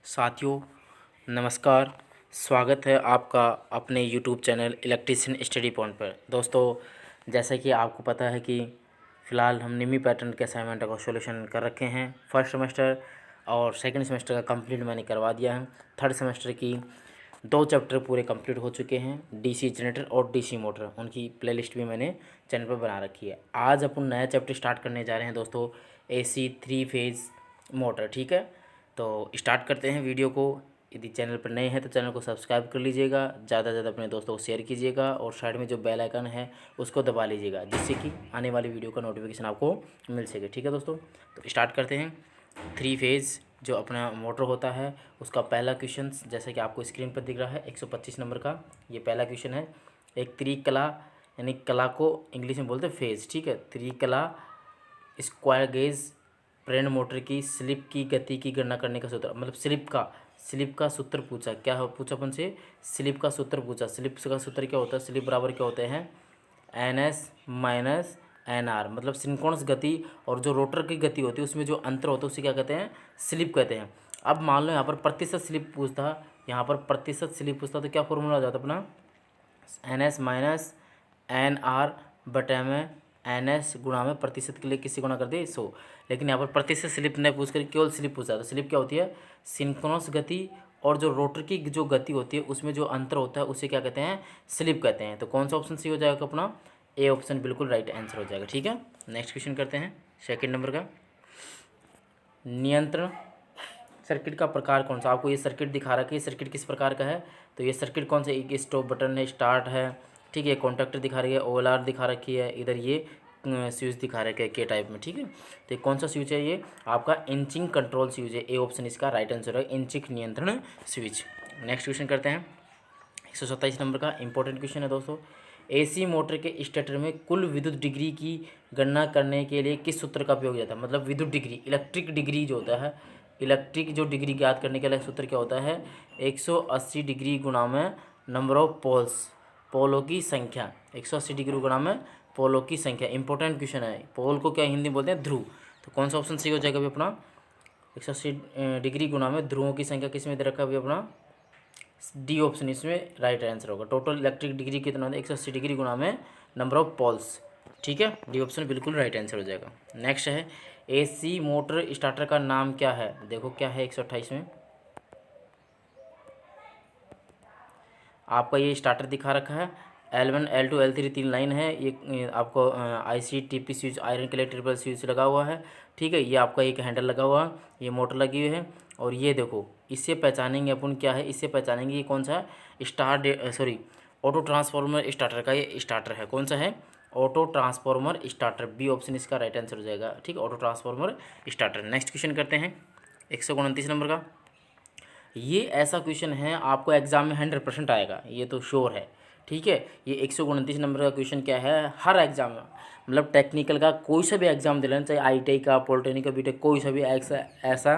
साथियों नमस्कार। स्वागत है आपका अपने YouTube channel electrician study point पर। दोस्तों, जैसा कि आपको पता है कि फ़िलहाल हम निमी पैटर्न के असाइनमेंट का सॉल्यूशन कर रखे हैं। फर्स्ट सेमेस्टर और सेकंड सेमेस्टर का कंप्लीट मैंने करवा दिया है। थर्ड सेमेस्टर की 2 चैप्टर पूरे कंप्लीट हो चुके हैं, डीसी जनरेटर और डीसी मोटर। उनकी प्लेलिस्ट भी मैंने चैनल पर बना रखी है। आज अपन नया चैप्टर स्टार्ट करने जा रहे हैं दोस्तों, एसी 3 फेज़ मोटर। ठीक है, तो स्टार्ट करते हैं वीडियो को। यदि चैनल पर नए हैं तो चैनल को सब्सक्राइब कर लीजिएगा, ज़्यादा से ज़्यादा अपने दोस्तों को शेयर कीजिएगा और साइड में जो बेल आइकन है उसको दबा लीजिएगा, जिससे कि आने वाली वीडियो का नोटिफिकेशन आपको मिल सके। ठीक है दोस्तों, तो स्टार्ट करते हैं। 3 फेज़ जो अपना मोटर होता है उसका पहला क्वेश्चन जैसे कि आपको स्क्रीन पर दिख रहा है 125 नंबर का ये पहला क्वेश्चन है। एक त्रिकला यानी कला को इंग्लिश में बोलते हैं फेज़। ठीक है, त्रिकला स्क्वायर गेज प्रेरण मोटर की स्लिप की गति की गणना करने का सूत्र, मतलब स्लिप का सूत्र पूछा। क्या हो पूछा अपन से? स्लिप का सूत्र पूछा। स्लिप का सूत्र क्या होता है? स्लिप बराबर क्या होते हैं? NS माइनस NR, मतलब सिंक्रोनस गति और जो रोटर की गति होती है उसमें जो अंतर होता है उसे क्या कहते हैं? स्लिप कहते हैं। अब मान लो यहाँ पर प्रतिशत स्लिप पूछता, यहाँ पर प्रतिशत स्लिप पूछता तो क्या फॉर्मूला आ जाता अपना? NS माइनस NR बटे में NS गुणा में प्रतिशत के लिए किसी गुणा कर दे 100। लेकिन यहाँ पर प्रतिशत स्लिप नहीं पूछ कर केवल स्लिप पूछा। तो स्लिप क्या होती है? सिंक्रोनस गति और जो रोटर की जो गति होती है उसमें जो अंतर होता है उसे क्या कहते हैं? स्लिप कहते हैं। तो कौन सा ऑप्शन सही हो जाएगा अपना? ए ऑप्शन बिल्कुल राइट आंसर हो जाएगा। ठीक है, नेक्स्ट क्वेश्चन करते हैं सेकंड नंबर का। नियंत्रण सर्किट का प्रकार कौन सा? आपको ये सर्किट दिखा रखा है, सर्किट किस प्रकार का है? तो ये सर्किट कौन सा? एक स्टॉप बटन है, स्टार्ट है, ठीक है, कॉन्टैक्टर दिखा रही है, OLR दिखा रखी है, इधर ये स्विच दिखा रखा है के टाइप में। ठीक है, तो कौन सा स्विच है? ये आपका इंचिंग कंट्रोल स्विच है। ए ऑप्शन इसका राइट आंसर है, इंचिंग नियंत्रण स्विच। नेक्स्ट क्वेश्चन करते हैं 127 नंबर का इंपॉर्टेंट क्वेश्चन है दोस्तों। एसी मोटर के स्टेटर में कुल विद्युत डिग्री की गणना करने के लिए किस सूत्र का उपयोग जाता है? मतलब विद्युत डिग्री, इलेक्ट्रिक डिग्री जो होता है, इलेक्ट्रिक जो डिग्री ज्ञात करने के लिए सूत्र क्या होता है? 180 डिग्री गुणा में नंबर ऑफ पोल्स, पोलों की संख्या। 180 डिग्री गुणा में पोलों की संख्या। इंपॉर्टेंट क्वेश्चन है। पोल को क्या हिंदी में बोलते हैं? ध्रुव। तो कौन सा ऑप्शन सही हो जाएगा अभी अपना? 180 डिग्री गुणा में ध्रुवों की संख्या किस में दे रखा है अभी अपना? डी ऑप्शन इसमें राइट आंसर होगा। टोटल इलेक्ट्रिक डिग्री कितना होता है? 180 डिग्री गुणा में नंबर ऑफ पोल्स। ठीक है, डी ऑप्शन बिल्कुल राइट आंसर हो जाएगा। नेक्स्ट है एसी मोटर स्टार्टर का नाम क्या है? देखो क्या है 128 में आपका ये स्टार्टर दिखा रखा है। L1 L2 L3 3 लाइन है। ये आपको IC TP स्विच, आयरन के लिए ट्रिपल स्विच लगा हुआ है। ठीक है, ये आपका एक हैंडल लगा हुआ है, ये मोटर लगी हुई है। और ये देखो इससे पहचानेंगे अपन क्या है, इससे पहचानेंगे ये कौन सा है? ऑटो ट्रांसफार्मर स्टार्टर का ये स्टार्टर है। कौन सा है? Auto transformer starter. B option इसका राइट आंसर हो जाएगा। ठीक है, auto transformer starter. Next question करते हैं 129 नंबर का। ये ऐसा क्वेश्चन है आपको एग्जाम में 100% आएगा, ये तो श्योर है। ठीक है, ये 129 नंबर का क्वेश्चन क्या है? हर एग्जाम में, मतलब टेक्निकल का कोई सा भी एग्जाम दे लेना, चाहे ITI का, पॉलिटेक्निक का, बीटेक, कोई सा भी ऐसा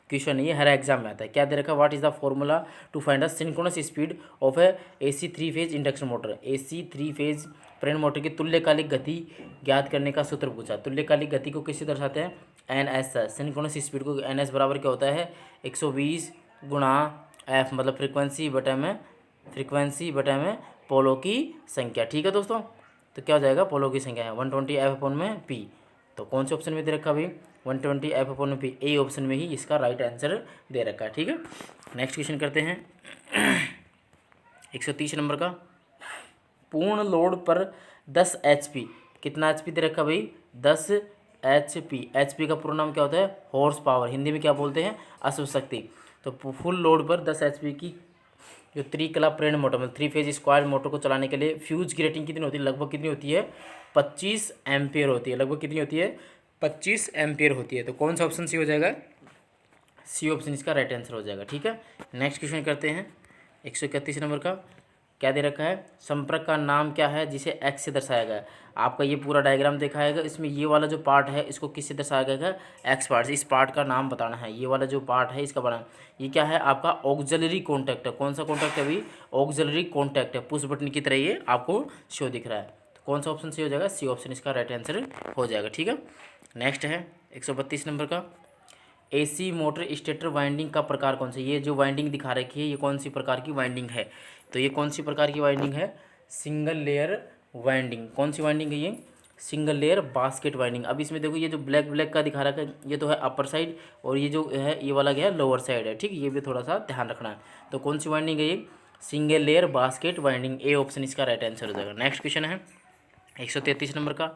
क्वेश्चन नहीं है, हर एग्जाम में आता है। क्या दे रखा है? What is the formula to find the synchronous speed of a AC 3 phase induction motor? AC 3 phase प्रेरण मोटर की तुल्यकालिक गति ज्ञात करने का सूत्र पूछा। तुल्यकालिक गति को किससे दर्शाते हैं? NS। सिंक्रोनस स्पीड को NS बराबर क्या होता है? 120 गुणा F, मतलब फ्रीक्वेंसी बटे में पोलों की संख्या। ठीक है दोस्तों, तो क्या हो जाएगा? पोलों की संख्या है 120 F अपॉन में P। तो कौन से ऑप्शन में दे रखा अभी? 120 F अपॉन में P। ए ऑप्शन में ही इसका राइट आंसर दे रखा है। ठीक है, नेक्स्ट क्वेश्चन करते हैं 130 नंबर का। पूर्ण लोड पर 10 HP, कितना HP दे रखा भाई? 10 HP। HP का पूर्ण नाम क्या होता है? Horse power. हिंदी में क्या बोलते हैं? अश्व शक्ति। तो फुल लोड पर 10 HP की जो त्रिकला प्रेरण मोटर, मतलब 3 फेज स्क्वायर मोटर को चलाने के लिए फ्यूज की रेटिंग कितनी होती है? लगभग कितनी होती है? 25 एम्पियर होती है। लगभग कितनी होती है? 25 एम्पियर होती है। तो कौन सा ऑप्शन सी हो जाएगा? सी ऑप्शन इसका राइट आंसर हो जाएगा। ठीक है, नेक्स्ट क्वेश्चन करते हैं 131 नंबर का। क्या दे रखा है? संपर्क का नाम क्या है जिसे एक्स से दर्शाया गया है? आपका ये पूरा डायग्राम दिखाएगा, इसमें ये वाला जो पार्ट है इसको किससे दर्शाया गया है? एक्स पार्ट से। इस पार्ट का नाम बताना है। ये वाला जो पार्ट है इसका बना, ये क्या है? आपका ऑक्सिलरी कॉन्टैक्ट है। कौन सा कॉन्टैक्ट है अभी? ऑक्सिलरी कॉन्टैक्ट है। पुश बटन की तरह ये आपको शो दिख रहा है। तो कौन सा ऑप्शन सही हो जाएगा? सी ऑप्शन इसका राइट आंसर हो जाएगा। ठीक है, नेक्स्ट है 132 नंबर का। एसी मोटर स्टेटर वाइंडिंग का प्रकार कौन सा? ये जो वाइंडिंग दिखा रखी है ये कौन सी प्रकार की वाइंडिंग है? तो ये कौन सी प्रकार की वाइंडिंग है? Single layer winding. कौन सी वाइंडिंग है ये? Single layer basket winding. अब इसमें देखो ये जो ब्लैक ब्लैक का दिखा रखा है ये तो है अपर साइड, और ये जो है ये वाला क्या है? लोअर साइड है। ठीक, ये भी थोड़ा सा ध्यान रखना है। तो कौन सी वाइंडिंग है ये? Single layer basket winding. A option इसका राइट आंसर हो जाएगा। नेक्स्ट क्वेश्चन है 133 नंबर का।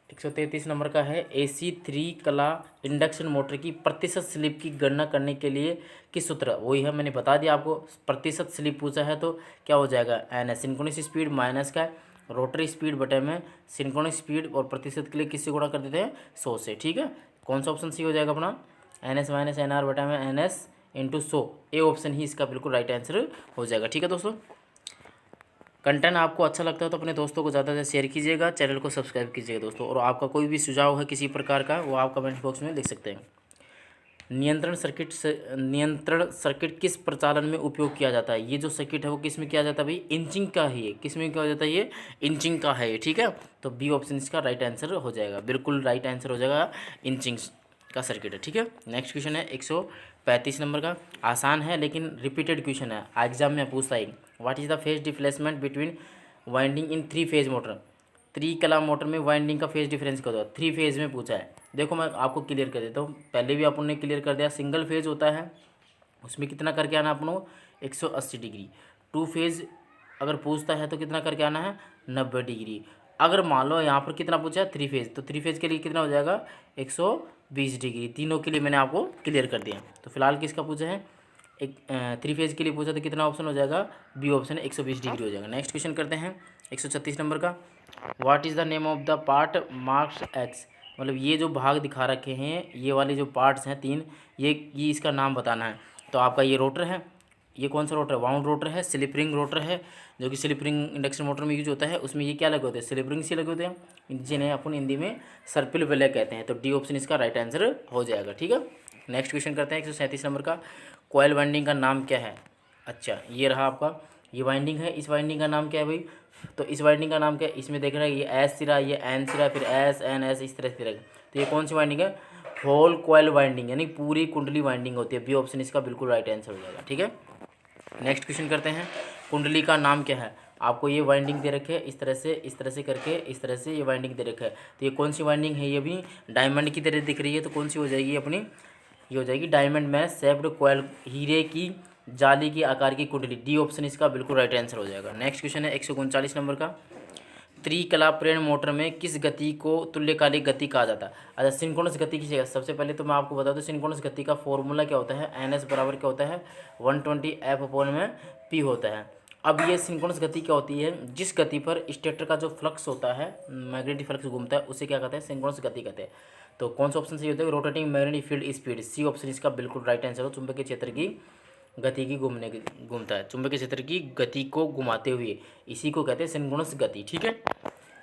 133 नंबर का है, AC 3 कला इंडक्शन मोटर की प्रतिशत स्लिप की गणना करने के लिए किस सूत्र? वही है, मैंने बता दिया आपको। प्रतिशत स्लिप पूछा है तो क्या हो जाएगा? एन है। सिंक्रोनस स्पीड माइनस का रोटरी स्पीड बटे में सिंक्रोनस स्पीड, और प्रतिशत के लिए किससे गुणा कर देते हैं? 100 से। ठीक है, कौन सा ऑप्शन सी हो जाएगा अपना? NS माइनस NR बटा में NS इंटू 100। ए ऑप्शन ही इसका बिल्कुल राइट आंसर हो जाएगा। ठीक है दोस्तों, कंटेंट आपको अच्छा लगता है तो अपने दोस्तों को ज़्यादा से शेयर कीजिएगा, चैनल को सब्सक्राइब कीजिएगा दोस्तों। और आपका कोई भी सुझाव है किसी प्रकार का वो आप कमेंट बॉक्स में लिख सकते हैं। नियंत्रण सर्किट किस प्रचालन में उपयोग किया जाता है? ये जो सर्किट है वो किस में किया जाता है भाई? इंचिंग का ही है। किस में किया जाता है? ये इंचिंग का है। ठीक है, तो बी ऑप्शन इसका राइट आंसर हो जाएगा, बिल्कुल राइट आंसर हो जाएगा। इंचिंग का सर्किट है। ठीक है, नेक्स्ट क्वेश्चन है 135 नंबर का। आसान है लेकिन रिपीटेड क्वेश्चन है, एग्जाम में पूछता है। What is the phase displacement between winding in 3 phase motor? 3 कला मोटर में वाइंडिंग का फेज डिफरेंस क्या होता है? 3 फेज में पूछा है। देखो मैं आपको क्लियर कर देता हूँ, पहले भी अपन ने क्लियर कर दिया। सिंगल फेज होता है उसमें कितना करके आना अपन को? 180 डिग्री। 2 फेज अगर पूछता है तो कितना करके आना है? 90 डिग्री। अगर मान लो यहाँ पर कितना पूछा है? 3 फेज, तो 3 फेज के लिए कितना हो जाएगा? 120 डिग्री। तीनों के लिए मैंने आपको क्लियर कर दिया। तो फिलहाल किसका पूछा है? 3 फेज के लिए पूछा तो कितना ऑप्शन हो जाएगा? बी ऑप्शन 120 डिग्री हो जाएगा। नेक्स्ट क्वेश्चन करते हैं 136 नंबर का। What is the name of the part marks x? मतलब ये जो भाग दिखा रखे हैं, ये वाले जो पार्ट्स हैं 3, ये इसका नाम बताना है। तो आपका ये रोटर है, ये कौन सा रोटर है? वाउंड रोटर है, स्लिप रिंग रोटर है, जो कि स्लिप रिंग इंडक्शन मोटर में यूज होता है। उसमें ये क्या लगे होते हैं? स्लिप रिंग से लगे होते हैं, जिन्हें अपन हिंदी में सर्पिल वलय कहते हैं। तो डी ऑप्शन इसका राइट आंसर हो जाएगा। ठीक है, नेक्स्ट क्वेश्चन करते हैं 137 नंबर का। कॉयल वाइंडिंग का नाम क्या है? अच्छा, ये रहा आपका, ये वाइंडिंग है। इस वाइंडिंग का नाम क्या है भाई? तो इस वाइंडिंग का नाम क्या है? इसमें देख रहा है ये एस सिरा, ये एन सिरा, फिर एस एन एस, इस तरह से। तो ये कौन सी वाइंडिंग है? होल कॉयल वाइंडिंग, यानी पूरी कुंडली वाइंडिंग होती है। बी ऑप्शन इसका बिल्कुल राइट आंसर हो जाएगा। ठीक है, नेक्स्ट क्वेश्चन करते हैं। कुंडली का नाम क्या है? आपको ये वाइंडिंग दे रखे है, इस तरह से करके इस तरह से ये वाइंडिंग दे रखा है। तो ये कौन सी वाइंडिंग है? ये भी डायमंड की तरह दिख रही है, तो कौन सी हो जाएगी अपनी? ये हो जाएगी डायमंड में शेप्ड कॉयल, हीरे की जाली की आकार की कुंडली। डी ऑप्शन इसका बिल्कुल राइट आंसर हो जाएगा। नेक्स्ट क्वेश्चन है 139 नंबर का। त्रिकला प्रेरण मोटर में किस गति को तुल्यकालिक गति कहा जाता है? अच्छा, सिंक्रोनस गति की सबसे पहले तो मैं आपको बता दूं, सिंक्रोनस गति का फॉर्मूला क्या होता है? एन एस बराबर क्या होता है? 120 एफ अपॉन में पी होता है। अब ये सिंक्रोनस गति क्या होती है? जिस गति पर स्टेटर का जो फ्लक्स होता है, मैग्नेटिक फ्लक्स घूमता है, उसे क्या कहते हैं? सिंक्रोनस गति कहते हैं। तो कौन सा ऑप्शन सही होता है? Rotating magnetic field speed. C option इसका बिल्कुल राइट आंसर हो। चुंबकीय क्षेत्र की गति की घूमता है, चुंबकीय क्षेत्र की गति को घुमाते हुए, इसी को कहते हैं सिंक्रोनस गति। ठीक है,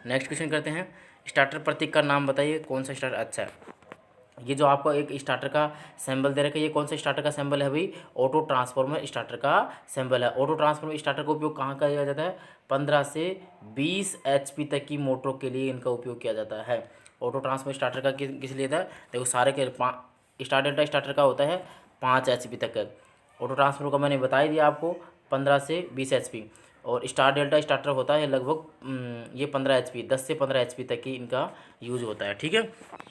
नेक्स्ट क्वेश्चन करते हैं। स्टार्टर प्रतीक का नाम बताइए, कौन सा स्टार्टर? अच्छा, ये जो आपको एक स्टार्टर का सिंबल दे रखा है, ये कौन सा स्टार्टर का सिंबल है भाई? ऑटो ट्रांसफॉर्मर स्टार्टर का सिंबल है। ऑटो ट्रांसफॉर्मर स्टार्टर का उपयोग कहाँ किया जाता है? 15 से 20 HP तक की मोटरों के लिए इनका उपयोग किया जाता है। ऑटो ट्रांसफॉर्मर स्टार्टर का किस लिए था? देखो सारे के स्टार डेल्टा स्टार्टर का होता है 5 HP तक है। ऑटो ट्रांसफॉर्मर का मैंने बता ही दिया आपको, 15 से 20 HP। और स्टार डेल्टा स्टार्टर होता है लगभग ये 15 HP, 10 से 15 HP तक की इनका यूज होता है। ठीक है,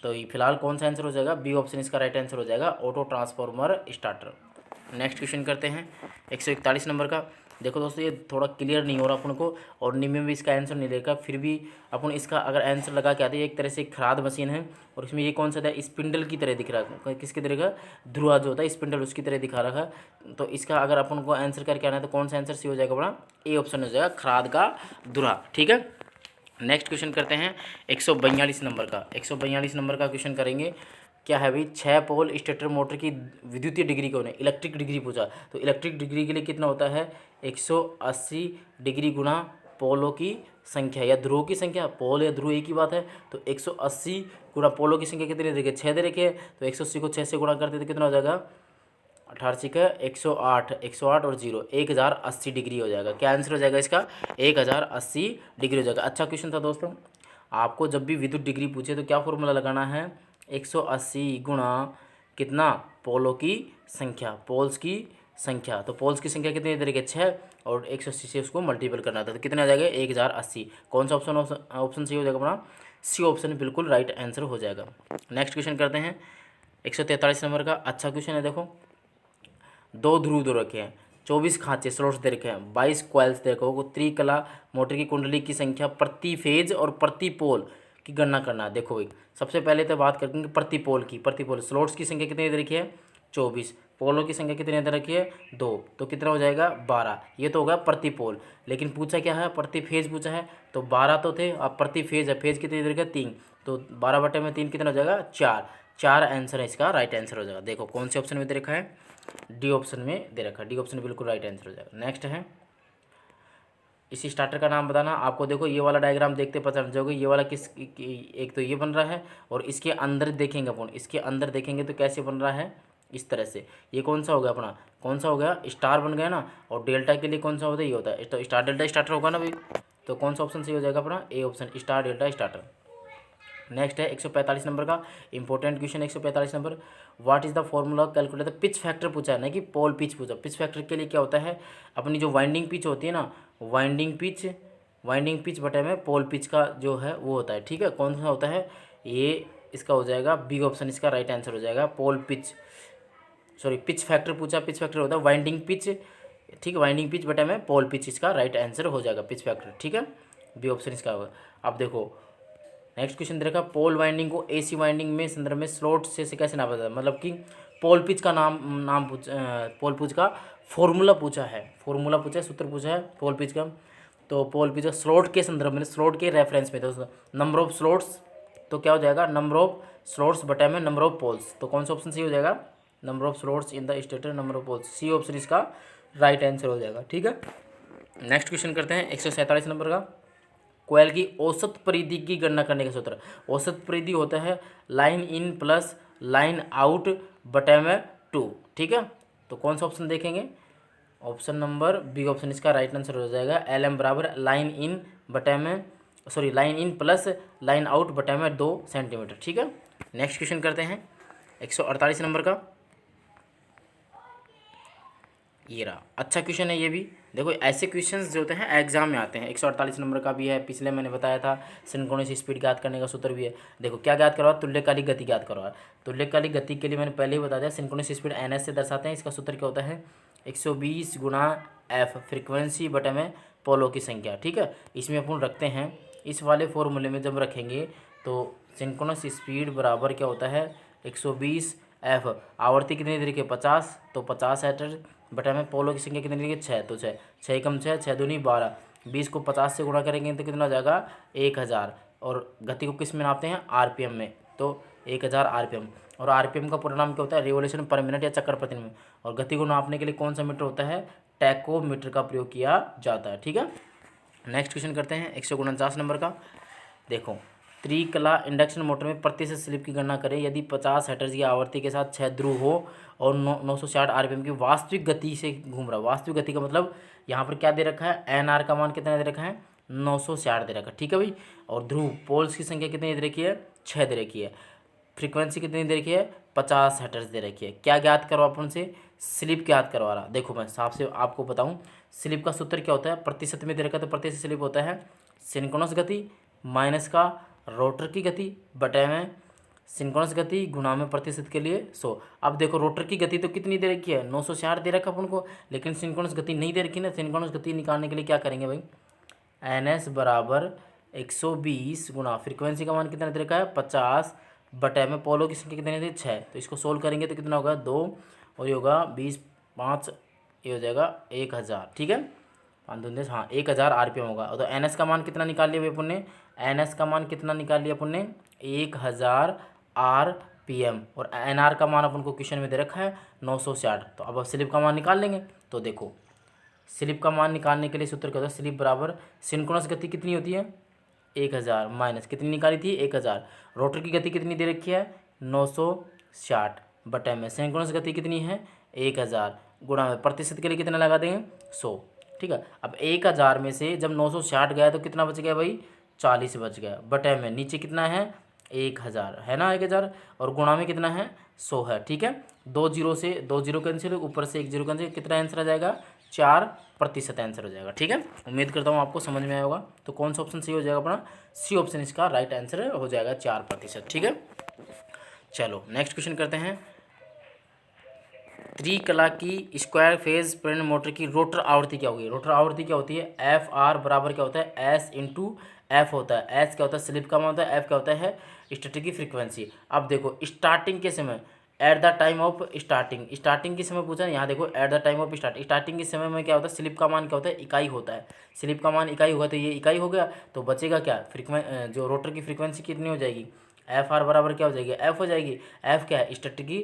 तो ये फिलहाल कौन सा आंसर हो जाएगा? बी ऑप्शन इसका राइट आंसर हो जाएगा, auto transformer starter. Next question करते हैं 141 नंबर का। देखो दोस्तों, ये थोड़ा क्लियर नहीं हो रहा अपन को, और निम्न में भी इसका आंसर नहीं देखा, फिर भी अपन इसका अगर आंसर लगा के आते हैं। एक तरह से खराद मशीन है, और इसमें ये कौन सा था? स्पिंडल की तरह दिख रहा है। किसकी तरह का? ध्रुआ जो होता है स्पिंडल, उसकी तरह दिखा रखा है। तो इसका अगर अपन को आंसर करके आना है तो कौन सा आंसर सी हो जाएगा बड़ा? ए ऑप्शन हो जाएगा, खराद का ध्रुआ। ठीक है, नेक्स्ट क्वेश्चन करते हैं 142 नंबर का। 142 नंबर का क्वेश्चन करेंगे। क्या है भाई? 6 पोल स्टेटर मोटर की विद्युतीय डिग्री कौन है? इलेक्ट्रिक डिग्री पूछा, तो इलेक्ट्रिक डिग्री के लिए कितना होता है? 180 डिग्री गुना पोलों की संख्या या ध्रुवों की संख्या। पोल या ध्रुव एक ही बात है। तो 180 गुना पोलों की संख्या कितनी देखिए? 6 दे रखिए, तो 180 को 6 से गुणा करते तो कितना हो जाएगा? 18 का 108, 108 और 0, 1080 डिग्री हो जाएगा। क्या आंसर हो जाएगा इसका? 1080 डिग्री हो जाएगा। अच्छा क्वेश्चन था दोस्तों। आपको जब भी विद्युत डिग्री पूछे तो क्या फॉर्मूला लगाना है? 180 गुणा कितना, पोलों की संख्या, पोल्स की संख्या। तो पोल्स की संख्या कितनी दे रखी है, 6, और 180 से उसको मल्टीपल करना था, तो कितना आ जाएगा 1080। कौन सा ऑप्शन सही हो जाएगा अपना, सी ऑप्शन बिल्कुल राइट आंसर हो जाएगा। नेक्स्ट क्वेश्चन करते हैं 143 नंबर का। अच्छा क्वेश्चन है, देखो 2 ध्रुव दे रखे हैं, 24 खांचे स्लॉट्स दे रखे हैं, 22 कॉइल्स देखो, त्रिकला मोटर की कुंडली की संख्या प्रति फेज और प्रति पोल की गणना करना है। देखो भाई, सबसे पहले तो बात करते हैं प्रति पोल की। प्रति पोल स्लॉट्स की संख्या कितनी दे रखी है, 24, पोलों की संख्या कितनी दे रखी है, 2, तो कितना हो जाएगा 12। ये तो होगा प्रति पोल, लेकिन पूछा क्या है, प्रति फेज पूछा है, तो 12 तो थे, अब प्रति फेज है, फेज कितनी दे रखी है 3, तो 12/3 कितना हो जाएगा 4। 4 आंसर है इसका, राइट आंसर हो जाएगा। देखो कौन से ऑप्शन में दे रखा है, डी ऑप्शन में दे रखा है, डी ऑप्शन बिल्कुल राइट आंसर हो जाएगा। नेक्स्ट है, इसी स्टार्टर का नाम बताना आपको। देखो ये वाला डायग्राम देखते पता चल जाओगे, ये वाला एक तो ये बन रहा है, और इसके अंदर देखेंगे अपन, इसके अंदर देखेंगे तो कैसे बन रहा है, इस तरह से। ये कौन सा हो गया अपना, कौन सा हो गया, स्टार बन गया ना, और डेल्टा के लिए कौन सा होता है, ये होता है, तो स्टार डेल्टा स्टार्टर होगा ना भाई। तो कौन सा ऑप्शन सही हो जाएगा अपना, A option, star delta starter. Next है 145 नंबर का important question, 145 number. What is the formula calculate the pitch factor पूछा है ना, कि पोल पिच पूछा। पिच फैक्टर के लिए क्या होता है, अपनी जो वाइंडिंग पिच होती है ना, वाइंडिंग पिच बटे में पोल पिच का जो है वो होता है, ठीक है। कौन सा होता है, ये इसका हो जाएगा बी ऑप्शन, इसका राइट आंसर हो जाएगा। Pole pitch, sorry pitch factor पूछा, पिच फैक्टर होता है वाइंडिंग पिच, ठीक है, वाइंडिंग पिच बटे में पोल पिच, इसका राइट आंसर हो जाएगा पिच फैक्टर, ठीक है, बी ऑप्शन इसका होगा। अब देखो नेक्स्ट क्वेश्चन दे रखा, पोल वाइंडिंग को एसी वाइंडिंग में संदर्भ में स्लॉट से कैसे नापा जाता है, मतलब कि पोल पिच का नाम पोल पिच का फॉर्मूला पूछा है, फॉर्मूला पूछा है, सूत्र पूछा है पोल पिच का। तो पोल पिच का स्लॉट के संदर्भ में, स्लॉट के रेफरेंस में, तो नंबर ऑफ स्लॉट्स, तो क्या हो जाएगा नंबर ऑफ स्लॉट्स बटा में नंबर ऑफ पोल्स। तो कौन सा ऑप्शन सही हो जाएगा, number of slots in the stator number of poles, C option इसका राइट आंसर हो जाएगा, ठीक है। नेक्स्ट क्वेश्चन करते हैं 147 नंबर का। कोयल की औसत परिधि की गणना करने का सूत्र। औसत परिधि होता है line in plus line out बटे में 2, ठीक है। तो कौन सा ऑप्शन देखेंगे, ऑप्शन नंबर बी ऑप्शन इसका राइट आंसर हो जाएगा। एल एम बराबर लाइन इन बटे में, sorry line in plus line out बटे में 2 सेंटीमीटर, ठीक है। नेक्स्ट क्वेश्चन करते हैं 148 नंबर का। ये रहा, अच्छा क्वेश्चन है ये भी। देखो ऐसे क्वेश्चंस जो होते हैं एग्जाम में आते हैं। 148 नंबर का भी है, पिछले मैंने बताया था सिंक्रोनस स्पीड ज्ञात करने का सूत्र भी है। देखो क्या ज्ञात करवा, तुल्यकालिक गति ज्ञात करवा। तुल्यकालिक गति के लिए मैंने पहले ही बता दिया, सिंक्रोनस स्पीड एनएस से दर्शाते हैं। इसका सूत्र क्या होता है, 120 गुणा एफ फ्रिक्वेंसी बटे में पोलों की संख्या, ठीक है। इसमें अपन रखते हैं, इस वाले फॉर्मूले में जब रखेंगे तो सिंक्रोनस स्पीड बराबर क्या होता है 120 एफ, आवृत्ति कितनी तरीके 50, तो 50 मीटर बटा में पोलो की संख्या कितनी तरीके 6, तो 6 कम 6, 6 दूनी 12, 20 को 50 से गुणा करेंगे तो कितना हो जाएगा 1000। और गति को किस में नापते हैं, आरपीएम में, तो 1000 आरपीएम। और आरपीएम का पूरा नाम क्या होता है, रिवोल्यूशन पर मिनट या चक्कर प्रति मिनट। और गति को नापने के लिए कौन सा मीटर होता है, टैकोमीटर का प्रयोग किया जाता है, ठीक है। नेक्स्ट क्वेश्चन करते हैं 149 नंबर का। देखो त्रिकला इंडक्शन मोटर में प्रतिशत स्लिप की गणना करें यदि 50 हर्ट्ज की आवृत्ति के साथ 6 ध्रुव हो और 960 आरपीएम की वास्तविक गति से घूम रहा है। वास्तविक गति का मतलब यहाँ पर क्या दे रखा है, एनआर का मान कितना दे रखा है 960 दे रखा है, ठीक है भाई। और ध्रुव पोल्स की संख्या कितनी दे रखी है 6 दे रखी है। फ्रीक्वेंसी कितनी दे रखी है 50 हर्ट्ज दे रखी है। क्या ज्ञात करवा अपन से, स्लिप ज्ञात करवा रहा। देखो मैं साफ से आपको बताऊँ, स्लिप का सूत्र क्या होता है, प्रतिशत में दे रखा है, तो प्रतिशत स्लिप होता है सिंक्रोनस गति माइनस का रोटर की गति बटे में सिंक्रोनस गति गुणा में प्रतिशत के लिए 100। अब देखो रोटर की गति तो कितनी दे रखी है 960 दे रखा अपन को, लेकिन सिंक्रोनस गति नहीं दे रखी ना। सिंक्रोनस गति निकालने के लिए क्या करेंगे भाई, एन एस बराबर 120 गुणा फ्रीक्वेंसी का मान कितना दे रखा है 50 बटे में पोलो की संख्या कितनी थी 6। तो इसको सोल्व करेंगे तो कितना होगा 2, और ये होगा 20 5, ये हो जाएगा 1000, ठीक है। 5 दूनी 10, हाँ 1000 आरपीएम होगा। तो एन एस का मान कितना निकाल लिया भाई अपन ने, एन एस का मान कितना निकाल लिया अपन ने 1000 आरपीएम। और एन आर का मान अपन को क्वेश्चन में दे रखा है 960। तो अब स्लिप का मान निकाल लेंगे। तो देखो स्लिप का मान निकालने के लिए सूत्र क्या होता है, स्लिप बराबर सिंक्रोनस गति कितनी होती है 1000 माइनस कितनी निकाली थी 1000, रोटर की गति कितनी दे रखी है 960 बटे में सिंक्रोनस गति कितनी है 1000 गुणा में प्रतिशत के लिए कितना लगा देंगे 100, ठीक है। अब 1000 में से जब 960 गया तो कितना बच गया भाई 40 बच गया, बटे में नीचे कितना है 1000 है ना, 1000 और गुणा में कितना है 100 है। ठीक है, 2 जीरो से 2 जीरो कैंसिल, ऊपर से 1 जीरो कैंसिल, कितना आंसर आ जाएगा 4% आंसर हो जाएगा। ठीक है, उम्मीद करता हूँ आपको समझ में आया होगा। तो कौन सा ऑप्शन सही हो जाएगा अपना, सी ऑप्शन इसका राइट आंसर हो जाएगा 4%। ठीक है, चलो नेक्स्ट क्वेश्चन करते हैं। त्रिकला की स्क्वायर फेज प्रेरण मोटर की रोटर आवृत्ति क्या होगी। रोटर आवृत्ति क्या होती है, एफ आर बराबर क्या होता है एस इंटू एफ होता है। एस क्या होता है स्लिप का मान होता है, एफ क्या होता है स्टैटिक की फ्रीक्वेंसी। अब देखो स्टार्टिंग के समय at the time of starting, starting के समय पूछा है, यहाँ देखो at the time of starting के समय में क्या होता है स्लिप का मान क्या होता है इकाई होता है। स्लिप का मान इकाई होगा तो ये इकाई हो गया, तो बचेगा क्या जो रोटर की फ्रीक्वेंसी कितनी हो जाएगी, एफ आर बराबर क्या हो जाएगी एफ हो जाएगी। एफ क्या है स्टैटिक की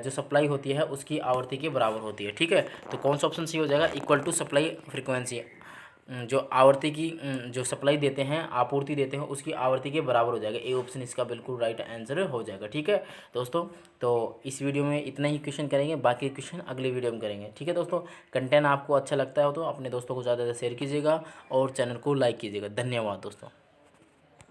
जो सप्लाई होती है उसकी आवृत्ति के बराबर होती है। ठीक है, तो कौन सा ऑप्शन सही हो जाएगा, इक्वल टू सप्लाई फ्रीक्वेंसी, जो आवृत्ति की जो सप्लाई देते हैं आपूर्ति देते हैं उसकी आवृत्ति के बराबर हो जाएगा। ए ऑप्शन इसका बिल्कुल राइट आंसर हो जाएगा। ठीक है दोस्तों, तो इस वीडियो में इतना ही क्वेश्चन करेंगे, बाकी क्वेश्चन अगले वीडियो में करेंगे। ठीक है दोस्तों, कंटेंट आपको अच्छा लगता है तो अपने दोस्तों को ज़्यादा से ज़्यादा शेयर कीजिएगा और चैनल को लाइक कीजिएगा। धन्यवाद दोस्तों।